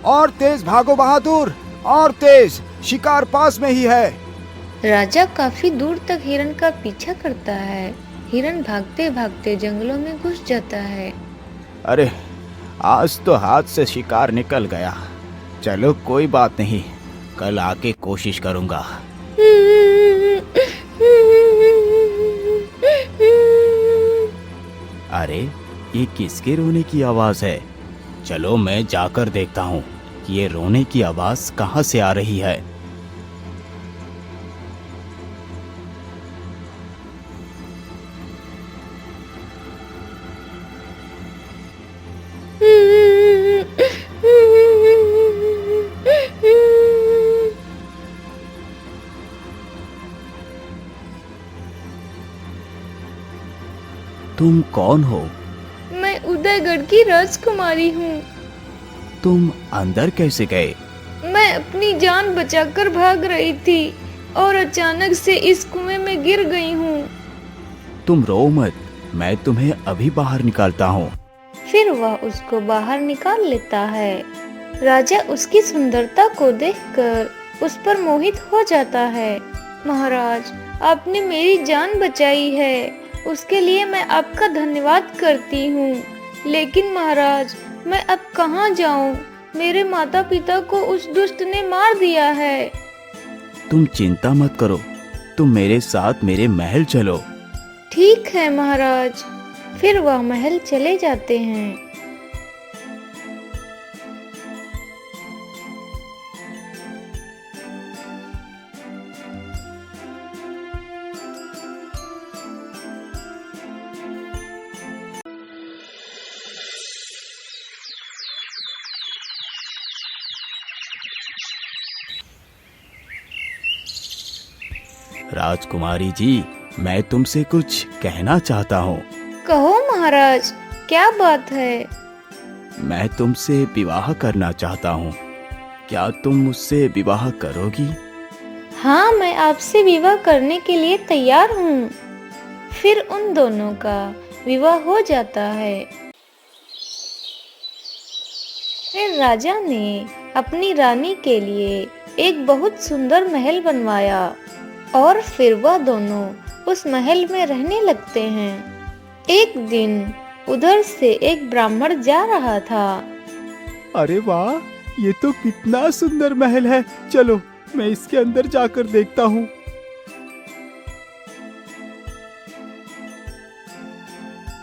और तेज भागो बहादुर, और तेज, शिकार पास में ही है। राजा काफी दूर तक हिरण का पीछा करता है। हिरण भागते भागते जंगलों में घुस जाता है। अरे, आज तो हाथ से शिकार निकल गया। चलो कोई बात नहीं, कल आके कोशिश करूंगा। अरे, ये किसके रोने की आवाज है? चलो मैं जाकर देखता हूँ कि ये रोने की आवाज कहाँ से आ रही है। तुम कौन हो? मैं उदयगढ़ की राजकुमारी हूँ। तुम अंदर कैसे गए? मैं अपनी जान बचाकर भाग रही थी और अचानक से इस कुएं में गिर गई हूँ। तुम रो मत, मैं तुम्हें अभी बाहर निकालता हूँ। फिर वह उसको बाहर निकाल लेता है। राजा उसकी सुंदरता को देखकर उस पर मोहित हो जाता है। महाराज, आपने मेरी जान बचाई है, उसके लिए मैं आपका धन्यवाद करती हूँ। लेकिन महाराज, मैं अब कहाँ जाऊँ? मेरे माता पिता को उस दुष्ट ने मार दिया है। तुम चिंता मत करो, तुम मेरे साथ मेरे महल चलो। ठीक है महाराज। फिर वह महल चले जाते हैं। राजकुमारी जी, मैं तुमसे कुछ कहना चाहता हूँ। कहो महाराज, क्या बात है? मैं तुमसे विवाह करना चाहता हूँ। क्या तुम मुझसे विवाह करोगी? हाँ, मैं आपसे विवाह करने के लिए तैयार हूँ। फिर उन दोनों का विवाह हो जाता है। फिर राजा ने अपनी रानी के लिए एक बहुत सुंदर महल बनवाया और फिर वह दोनों उस महल में रहने लगते हैं। एक दिन उधर से एक ब्राह्मण जा रहा था। अरे वाह, ये तो कितना सुंदर महल है। चलो मैं इसके अंदर जाकर देखता हूँ।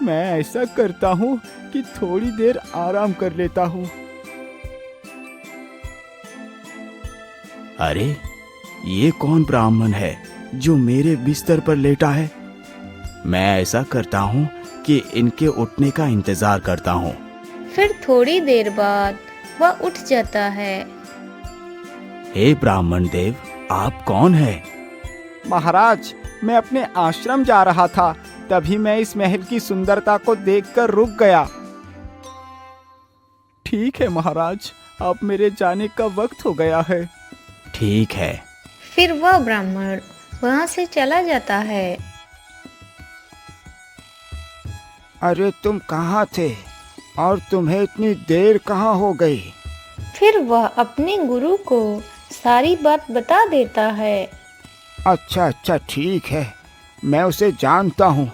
मैं ऐसा करता हूँ कि थोड़ी देर आराम कर लेता हूँ। अरे, ये कौन ब्राह्मण है जो मेरे बिस्तर पर लेटा है? मैं ऐसा करता हूँ कि इनके उठने का इंतजार करता हूँ। फिर थोड़ी देर बाद वह उठ जाता है। हे ब्राह्मण देव, आप कौन हैं? महाराज, मैं अपने आश्रम जा रहा था, तभी मैं इस महल की सुंदरता को देखकर रुक गया। ठीक है महाराज, अब मेरे जाने का वक्त हो गया है। ठीक है। फिर वह ब्राह्मण वहां से चला जाता है। अरे, तुम कहाँ थे और तुम्हें इतनी देर कहाँ हो गई? फिर वह अपने गुरु को सारी बात बता देता है। अच्छा अच्छा, ठीक है, मैं उसे जानता हूँ,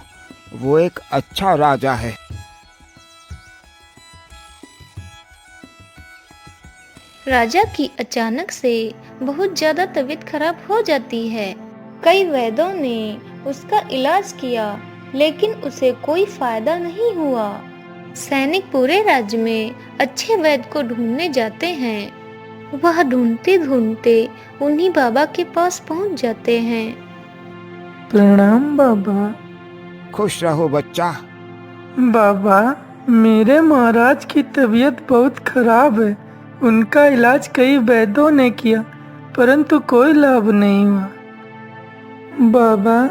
वो एक अच्छा राजा है। राजा की अचानक से बहुत ज्यादा तबीयत खराब हो जाती है। कई वैद्यों ने उसका इलाज किया, लेकिन उसे कोई फायदा नहीं हुआ। सैनिक पूरे राज्य में अच्छे वैद्य को ढूंढने जाते हैं। वह ढूंढते ढूंढते उन्हीं बाबा के पास पहुंच जाते हैं। प्रणाम बाबा। खुश रहो बच्चा। बाबा, मेरे महाराज की तबीयत बहुत खराब है। उनका इलाज कई वैद्यों ने किया, परंतु कोई लाभ नहीं हुआ। बाबा,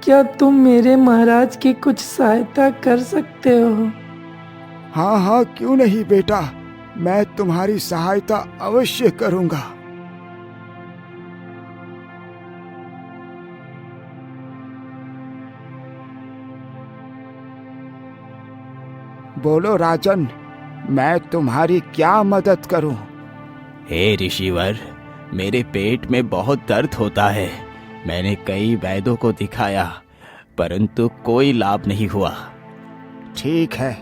क्या तुम मेरे महाराज की कुछ सहायता कर सकते हो? हाँ हाँ, क्यों नहीं बेटा, मैं तुम्हारी सहायता अवश्य करूँगा। बोलो राजन, मैं तुम्हारी क्या मदद करूं? हे ऋषिवर, मेरे पेट में बहुत दर्द होता है। मैंने कई वैद्यों को दिखाया, परंतु कोई लाभ नहीं हुआ। ठीक है,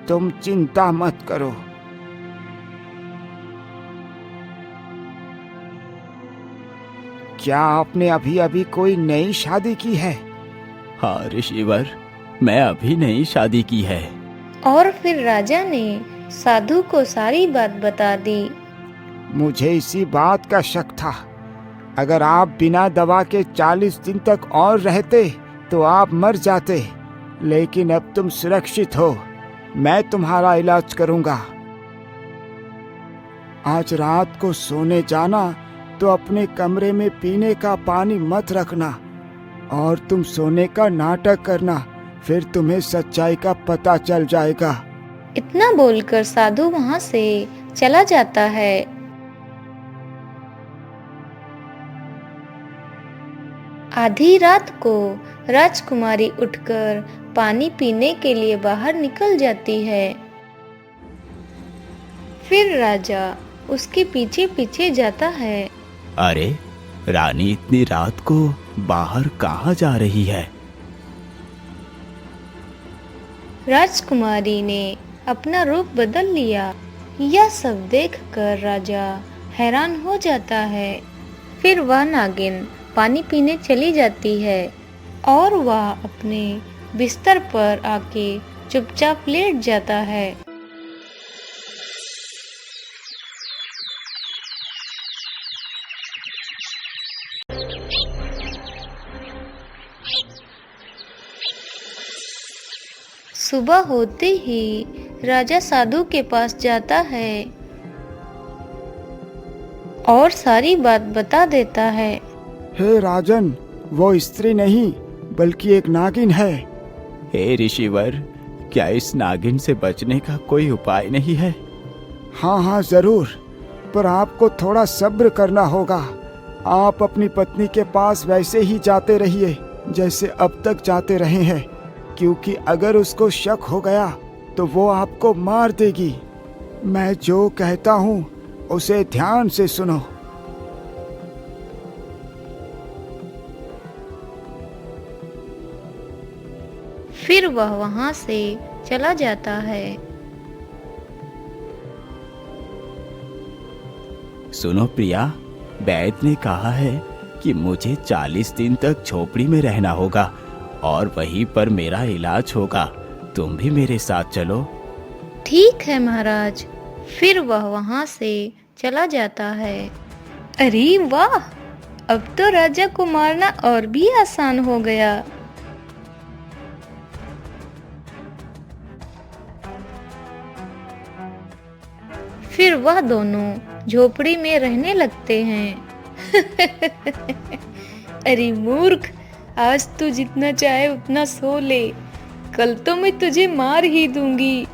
तुम चिंता मत करो। क्या आपने अभी अभी कोई नई शादी की है? हाँ ऋषिवर, मैं अभी नई शादी की है। और फिर राजा ने साधु को सारी बात बता दी। मुझे इसी बात का शक था। अगर आप बिना दवा के 40 दिन तक और रहते तो आप मर जाते, लेकिन अब तुम सुरक्षित हो। मैं तुम्हारा इलाज करूंगा। आज रात को सोने जाना तो अपने कमरे में पीने का पानी मत रखना और तुम सोने का नाटक करना, फिर तुम्हें सच्चाई का पता चल जाएगा। इतना बोलकर साधु वहाँ से चला जाता है। आधी रात को राजकुमारी उठकर पानी पीने के लिए बाहर निकल जाती है। फिर राजा उसके पीछे पीछे जाता है। अरे, रानी इतनी रात को बाहर कहाँ जा रही है? राजकुमारी ने अपना रूप बदल लिया। यह सब देखकर राजा हैरान हो जाता है। फिर वह नागिन पानी पीने चली जाती है और वह अपने बिस्तर पर आके चुपचाप लेट जाता है। सुबह होते ही राजा साधु के पास जाता है और सारी बात बता देता है। हे राजन, वो स्त्री नहीं बल्कि एक नागिन है। हे ऋषिवर, क्या इस नागिन से बचने का कोई उपाय नहीं है? हाँ हाँ जरूर, पर आपको थोड़ा सब्र करना होगा। आप अपनी पत्नी के पास वैसे ही जाते रहिए जैसे अब तक जाते रहे हैं, क्योंकि अगर उसको शक हो गया तो वो आपको मार देगी। मैं जो कहता हूँ उसे ध्यान से सुनो। फिर वह वहाँ से चला जाता है। सुनो प्रिया, वैद्य ने कहा है कि मुझे 40 दिन तक झोपड़ी में रहना होगा और वहीं पर मेरा इलाज होगा। तुम भी मेरे साथ चलो। ठीक है महाराज। फिर वह वहाँ से चला जाता है। अरे वाह, अब तो राजा को मारना और भी आसान हो गया। फिर वह दोनों झोपड़ी में रहने लगते हैं। अरे मूर्ख, आज तू जितना चाहे उतना सो ले, कल तो मैं तुझे मार ही दूंगी।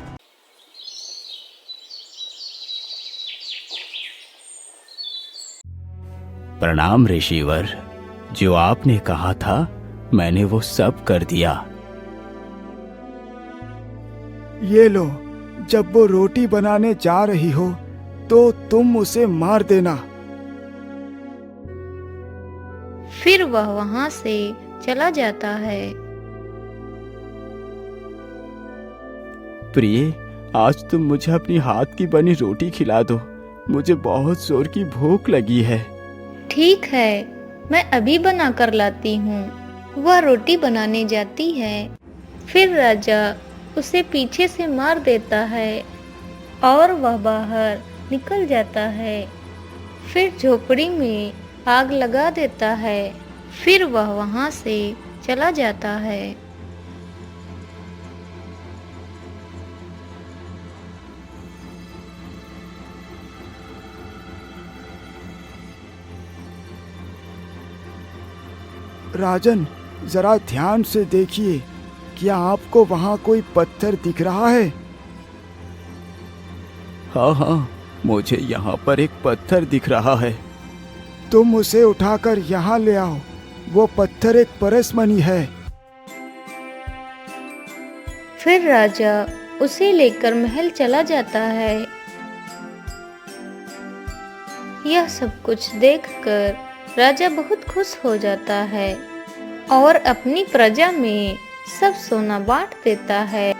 प्रणाम ऋषिवर, जो आपने कहा था मैंने वो सब कर दिया। ये लो, जब वो रोटी बनाने जा रही हो तो तुम उसे मार देना। फिर वह वहाँ से चला जाता है। प्रिय, आज तुम मुझे अपनी हाथ की बनी रोटी खिला दो। मुझे बहुत जोर की भूख लगी है। ठीक है, मैं अभी बना कर लाती हूँ। वह रोटी बनाने जाती है। फिर राजा उसे पीछे से मार देता है और वह बाहर निकल जाता है। फिर झोपड़ी में आग लगा देता है। फिर वह वहाँ से चला जाता है। राजन, जरा ध्यान से देखिए, क्या आपको वहाँ कोई पत्थर दिख रहा है? हाँ हाँ, मुझे यहाँ पर एक पत्थर दिख रहा है। तुम उसे उठाकर यहाँ ले आओ। वो पत्थर एक परसमणि है। फिर राजा उसे लेकर महल चला जाता है। यह सब कुछ देखकर राजा बहुत खुश हो जाता है और अपनी प्रजा में सब सोना बांट देता है।